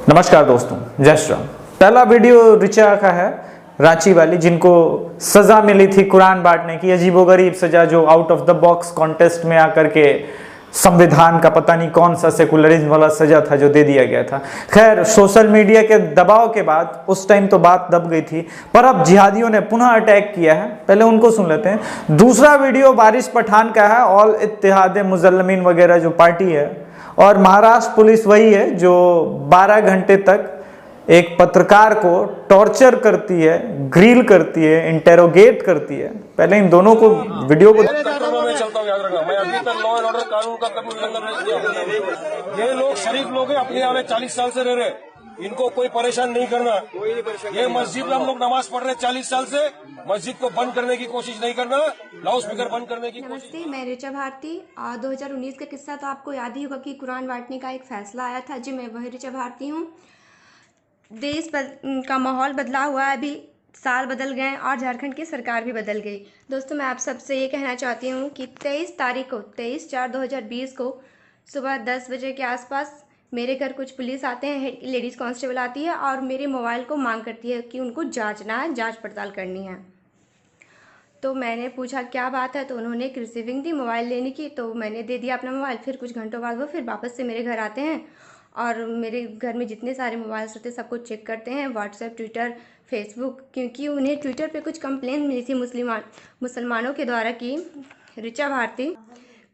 नमस्कार दोस्तों, जय श्री राम। पहला वीडियो ऋचा का है, रांची वाली, जिनको सजा मिली थी कुरान बांटने की, अजीबोगरीब सजा, जो out of the box contest में आकर के संविधान का पता नहीं कौन सा सेकुलरिज्म वाला सजा था जो दे दिया गया था। खैर, सोशल मीडिया के दबाव के बाद उस टाइम तो बात दब गई थी, पर अब जिहादियों ने पुनः अटैक किया है। पहले उनको सुन लेते हैं। दूसरा वीडियो वारिस पठान का है, ऑल इत्तेहाद मुसल्लिमीन वगैरह जो पार्टी है, और महाराष्ट्र पुलिस वही है जो 12 घंटे तक एक पत्रकार को टॉर्चर करती है, ग्रिल करती है, इंटेरोगेट करती है। पहले इन दोनों को वीडियो को मैं चलता हूँ, याद रखना, मैं अभी तक लॉ एंड ऑर्डर कानून का कभी उल्लंघन नहीं किया। ये लोग शरीफ लोग हैं, अपने यहाँ में 40 साल से रह रहे, इनको कोई परेशान नहीं करना। ये मस्जिद में हम लोग नमाज पढ़ रहे 40 साल से, मस्जिद को बंद करने की कोशिश नहीं करना, लाउड स्पीकर बंद करने की कोशिश। नमस्ते, मैं ऋचा भारती। 2019 का किस्सा तो आपको याद ही होगा कि कुरान बांटने का एक फैसला आया था। जी, मैं वही ऋचा भारती हूँ। देश का माहौल बदला हुआ है, अभी साल बदल गए और झारखंड की सरकार भी बदल गई। दोस्तों, मैं आप सबसे ये कहना चाहती हूँ कि 23 तारीख को 23/4/2020 को सुबह 10 बजे के आसपास मेरे घर कुछ पुलिस आते हैं, लेडीज़ कांस्टेबल आती है और मेरे मोबाइल को मांग करती है कि उनको जांचना है, जांच पड़ताल करनी है। तो मैंने पूछा क्या बात है, तो उन्होंने एक रिसीविंग दी मोबाइल लेने की, तो मैंने दे दिया अपना मोबाइल। फिर कुछ घंटों बाद वो फिर वापस से मेरे घर आते हैं और मेरे घर में जितने सारे मोबाइल्स होते हैं सबको चेक करते हैं, व्हाट्सएप, ट्विटर, फेसबुक, क्योंकि उन्हें ट्विटर पे कुछ कंप्लेन मिली थी मुसलमानों के द्वारा कि ऋचा भारती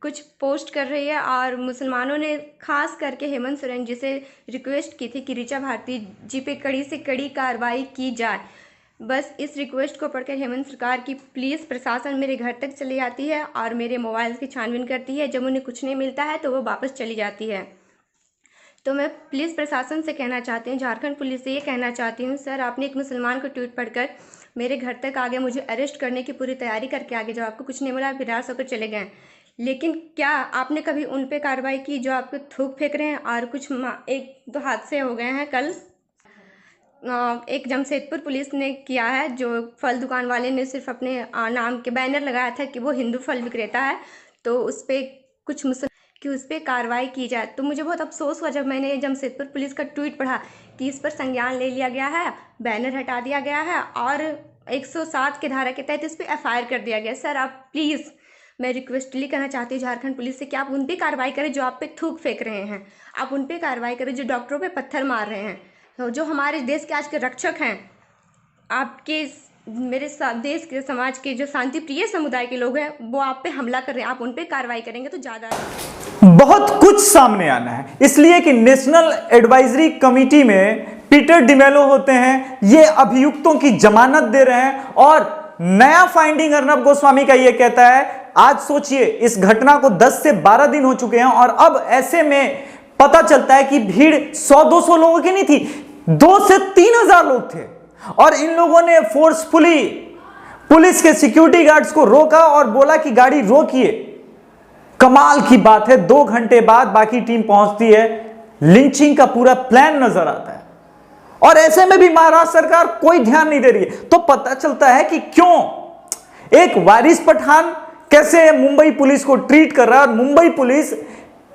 कुछ पोस्ट कर रही है, और मुसलमानों ने खास करके हेमंत सोरेन जी से रिक्वेस्ट की थी कि ऋचा भारती जी पे कड़ी से कड़ी कार्रवाई की जाए। बस इस रिक्वेस्ट को पढ़कर हेमंत सरकार की पुलिस प्रशासन मेरे घर तक चली जाती है और मेरे मोबाइल की छानबीन करती है। जब उन्हें कुछ नहीं मिलता है तो वो वापस चली जाती है। तो मैं पुलिस प्रशासन से कहना चाहती हूँ, झारखंड पुलिस से ये कहना चाहती हूँ, सर आपने एक मुसलमान को ट्वीट पढ़कर मेरे घर तक आ गए, मुझे अरेस्ट करने की पूरी तैयारी करके आगे, जब आपको कुछ नहीं मिला फिरार होकर चले गए, लेकिन क्या आपने कभी उन पे कार्रवाई की जो आपको थूक फेंक रहे हैं? और कुछ 1-2 हादसे हो गए हैं। कल एक जमशेदपुर पुलिस ने किया है, जो फल दुकान वाले ने सिर्फ अपने नाम के बैनर लगाया था कि वो हिंदू फल विक्रेता है, तो उस पर कुछ कि उस पर कार्रवाई की जाए। तो मुझे बहुत अफसोस हुआ जब मैंने जमशेदपुर पुलिस का ट्वीट पढ़ा कि इस पर संज्ञान ले लिया गया है, बैनर हटा दिया गया है और 107 के धारा के तहत इस पर FIR कर दिया गया। सर आप प्लीज़, मैं रिक्वेस्टली कहना चाहती हूँ झारखंड पुलिस से कि आप उन पर कार्रवाई करें जो आप पे थूक फेंक रहे हैं, आप उन पर कार्रवाई करें जो डॉक्टरों पे पत्थर मार रहे हैं, तो जो हमारे देश के आज के रक्षक हैं, आपके मेरे देश के समाज के जो शांति प्रिय समुदाय के लोग हैं, वो आप पे हमला कर रहे हैं, आप उन पे कार्रवाई करेंगे तो ज़्यादा। बहुत कुछ सामने आना है, इसलिए कि नेशनल एडवाइजरी कमेटी में पीटर डिमेलो होते हैं, ये अभियुक्तों की जमानत दे रहे हैं। और नया फाइंडिंग अर्नब गोस्वामी का ये कहता है, आज सोचिए इस घटना को 10 से 12 दिन हो चुके हैं और अब ऐसे में पता चलता है कि भीड़ 100-200 लोगों की नहीं थी, 2 से 3 हजार लोग थे। और इन लोगों ने फोर्सफुली पुलिस के सिक्योरिटी गार्ड्स को रोका और बोला कि गाड़ी रोकिए। कमाल की बात है, 2 घंटे बाद बाकी टीम पहुंचती है, लिंचिंग का पूरा प्लान नजर आता है। और ऐसे में भी महाराष्ट्र सरकार कोई ध्यान नहीं दे रही है। तो पता चलता है कि क्यों एक वारिस पठान कैसे मुंबई पुलिस को ट्रीट कर रहा है, और मुंबई पुलिस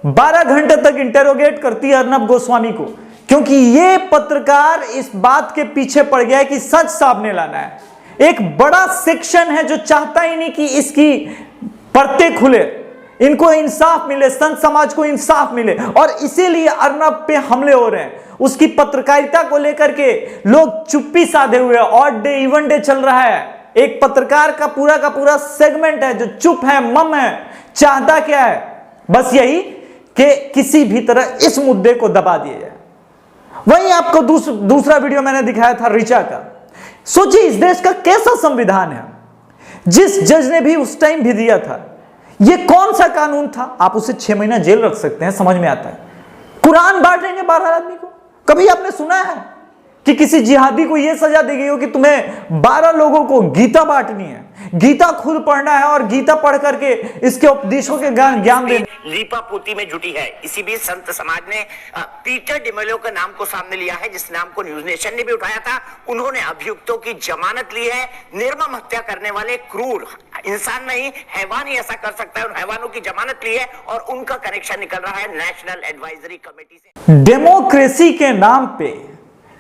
12 घंटे तक इंटेरोगेट करती है अर्नब गोस्वामी को, क्योंकि ये पत्रकार इस बात के पीछे पड़ गया है कि सच सामने लाना है। एक बड़ा सेक्शन है जो चाहता ही नहीं कि इसकी पर्दे खुले, इनको इंसाफ मिले, संत समाज को इंसाफ मिले, और इसीलिए अर्नब पे हमले हो रहे हैं। उसकी पत्रकारिता को लेकर के लोग चुप्पी साधे हुए, ऑड डे इवन डे चल रहा है। एक पत्रकार का पूरा सेगमेंट है जो चुप है, मम है। चाहता क्या है? बस यही कि किसी भी तरह इस मुद्दे को दबा दिया जाए। वहीं आपको दूसरा वीडियो मैंने दिखाया था ऋचा का। सोचिए इस देश का कैसा संविधान है, जिस जज ने भी उस टाइम भी दिया था, ये कौन सा कानून था? आप उसे 6 महीना जेल रख सकते हैं, समझ में आता है। कुरान बांट देंगे 12 आदमी को। कभी आपने सुना है कि किसी जिहादी को यह सजा दी गई हो कि तुम्हें 12 लोगों को गीता बांटनी है, गीता खुद पढ़ना है और गीता पढ़ करके इसके उपदेशों के ज्ञान देना? लीपापोती में जुटी है। इसी बीच संत समाज ने पीटर डिमेलो के नाम को सामने लिया है, जिस नाम को न्यूज नेशन ने भी उठाया था। उन्होंने अभियुक्तों की जमानत ली है। निर्मम हत्या करने वाले क्रूर इंसान नहीं, हैवान ही ऐसा कर सकता है। उन हैवानों की जमानत ली है और उनका कनेक्शन निकल रहा है नेशनल एडवाइजरी कमेटी से। डेमोक्रेसी के नाम पे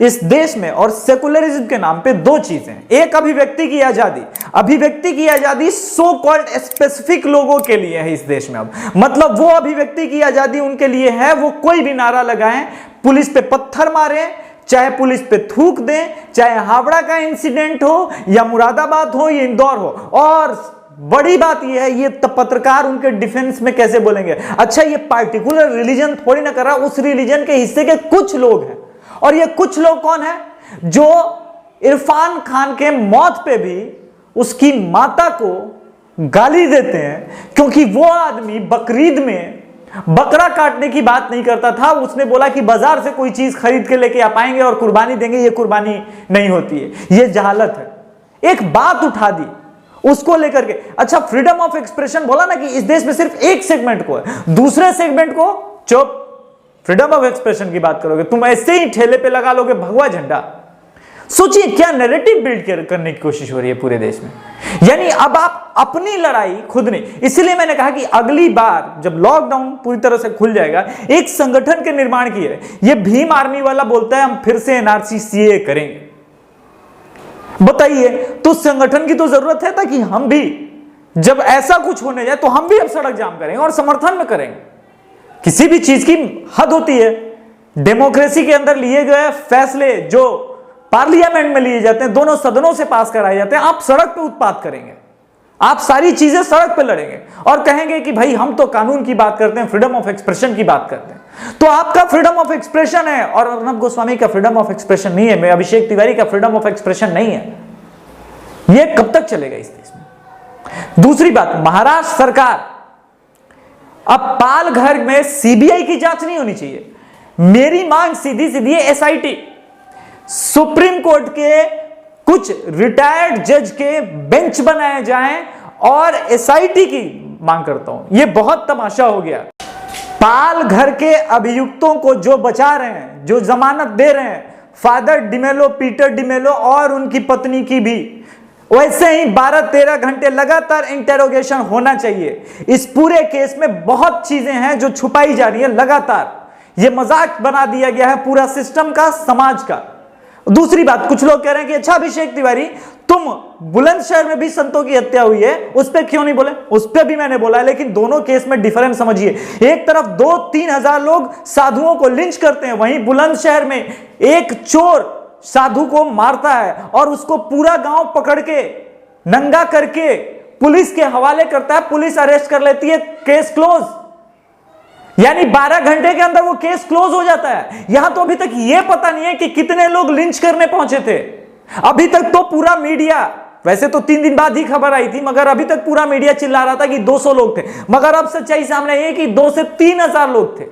इस देश में और सेकुलरिज्म के नाम पे दो चीजें, एक अभिव्यक्ति की आजादी। अभिव्यक्ति की आजादी सो कॉल्ड स्पेसिफिक लोगों के लिए है इस देश में। अब मतलब वो अभिव्यक्ति की आजादी उनके लिए है, वो कोई भी नारा लगाएं, पुलिस पे पत्थर मारें, चाहे पुलिस पे थूक दें, चाहे हावड़ा का इंसिडेंट हो या मुरादाबाद हो या इंदौर हो। और बड़ी बात यह है, ये पत्रकार उनके डिफेंस में कैसे बोलेंगे, अच्छा ये पार्टिकुलर रिलीजन थोड़ी ना कर रहा, उस रिलीजन के हिस्से के कुछ लोग हैं। और ये कुछ लोग कौन है? जो इरफान खान के मौत पे भी उसकी माता को गाली देते हैं, क्योंकि वो आदमी बकरीद में बकरा काटने की बात नहीं करता था। उसने बोला कि बाजार से कोई चीज खरीद के लेके आ पाएंगे और कुर्बानी देंगे, ये कुर्बानी नहीं होती है, ये जहालत है। एक बात उठा दी उसको लेकर के। अच्छा, फ्रीडम ऑफ एक्सप्रेशन बोला ना कि इस देश में सिर्फ एक सेगमेंट को है, दूसरे सेगमेंट को चुप, फ्रीडम ऑफ एक्सप्रेशन की बात करोगे तुम, ऐसे ही ठेले पे लगा लोगे भगवा झंडा। सोचिए क्या नैरेटिव बिल्ड करने की कोशिश हो रही है पूरे देश में। यानी अब आप अपनी लड़ाई खुद नहीं। इसलिए मैंने कहा कि अगली बार जब लॉकडाउन पूरी तरह से खुल जाएगा, एक संगठन के निर्माण की है। ये भीम आर्मी वाला बोलता है हम फिर से एनआरसी सीए करेंगे। बताइए, तो संगठन की तो जरूरत है ताकि हम भी जब ऐसा कुछ होने जाए तो हम भी अब सड़क जाम करेंगे और समर्थन में करेंगे। किसी भी चीज की हद होती है। डेमोक्रेसी के अंदर लिए गए फैसले जो पार्लियामेंट में लिए जाते हैं, दोनों सदनों से पास कराए जाते हैं, आप सड़क पे उत्पात करेंगे, आप सारी चीजें सड़क पे लड़ेंगे और कहेंगे कि भाई हम तो कानून की बात करते हैं, फ्रीडम ऑफ एक्सप्रेशन की बात करते हैं। तो आपका फ्रीडम ऑफ एक्सप्रेशन है और अर्नब गोस्वामी का फ्रीडम ऑफ एक्सप्रेशन नहीं है, मैं अभिषेक तिवारी का फ्रीडम ऑफ एक्सप्रेशन नहीं है। यह कब तक चलेगा इस देश में? दूसरी बात, महाराष्ट्र सरकार, अब पालघर में सीबीआई की जांच नहीं होनी चाहिए। मेरी मांग सीधी सीधी है, एसआईटी, सुप्रीम कोर्ट के कुछ रिटायर्ड जज के बेंच बनाए जाएं और एसआईटी की मांग करता हूं। यह बहुत तमाशा हो गया। पालघर के अभियुक्तों को जो बचा रहे हैं, जो जमानत दे रहे हैं, फादर डिमेलो, पीटर डिमेलो और उनकी पत्नी की भी, वैसे ही 12-13 घंटे लगातार इंटेरोगेशन होना चाहिए। इस पूरे केस में बहुत चीजें हैं जो छुपाई जा रही है लगातार। यह मजाक बना दिया गया है पूरा सिस्टम का, समाज का। दूसरी बात, कुछ लोग कह रहे हैं कि अच्छा अभिषेक तिवारी, तुम बुलंदशहर में भी संतों की हत्या हुई है, उस पर क्यों नहीं बोले? उस पर भी मैंने बोला है, लेकिन दोनों केस में डिफरेंस समझिए। एक तरफ 2-3 हजार लोग साधुओं को लिंच करते हैं, वहीं बुलंदशहर में एक चोर साधु को मारता है और उसको पूरा गांव पकड़ के नंगा करके पुलिस के हवाले करता है, पुलिस अरेस्ट कर लेती है, केस क्लोज। यानी 12 घंटे के अंदर वो केस क्लोज हो जाता है। यहां तो अभी तक ये पता नहीं है कि कितने लोग लिंच करने पहुंचे थे। अभी तक तो पूरा मीडिया, वैसे तो 3 दिन बाद ही खबर आई थी, मगर अभी तक पूरा मीडिया चिल्ला रहा था कि 200 लोग थे, मगर अब सच्चाई सामने ये कि 2 से 3 हजार लोग थे।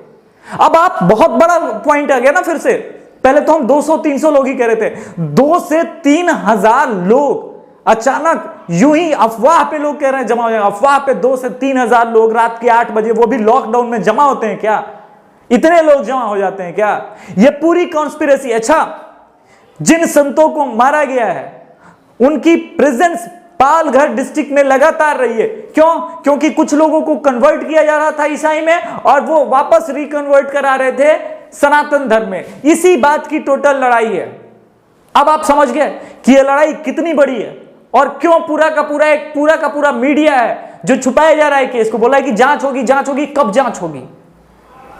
अब आप, बहुत बड़ा पॉइंट आ गया ना फिर से। पहले तो हम 200-300 लोग ही कह रहे थे, 2 से 3 हजार लोग अचानक यूं ही अफवाह पे लोग कह रहे हैं जमा हो जाएंगे। अफवाह पे 2 से 3 हजार लोग रात के 8 बजे, वो भी लॉकडाउन में जमा होते हैं क्या? इतने लोग जमा हो जाते हैं क्या? ये पूरी कॉन्स्पिरेसी। अच्छा, जिन संतों को मारा गया है उनकी प्रेजेंस पालघर डिस्ट्रिक्ट में लगातार रही है। क्यों? क्योंकि कुछ लोगों को कन्वर्ट किया जा रहा था ईसाई में और वो वापस रिकन्वर्ट करा रहे थे सनातन धर्म में। इसी बात की टोटल लड़ाई है। अब आप समझ गए कि यह लड़ाई कितनी बड़ी है और क्यों पूरा का पूरा मीडिया है जो छुपाया जा रहा है केस को। बोला है कि जांच होगी, जांच होगी। कब जांच होगी?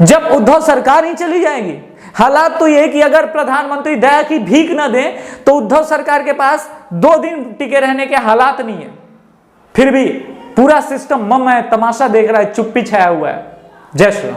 जब उद्धव सरकार ही चली जाएगी। हालात तो यह कि अगर प्रधानमंत्री दया की भीख न दें तो उद्धव सरकार के पास 2 दिन टिके रहने के हालात नहीं है। फिर भी पूरा सिस्टम मम है, तमाशा देख रहा है, चुप्पी छाया हुआ है। जय श्री राम।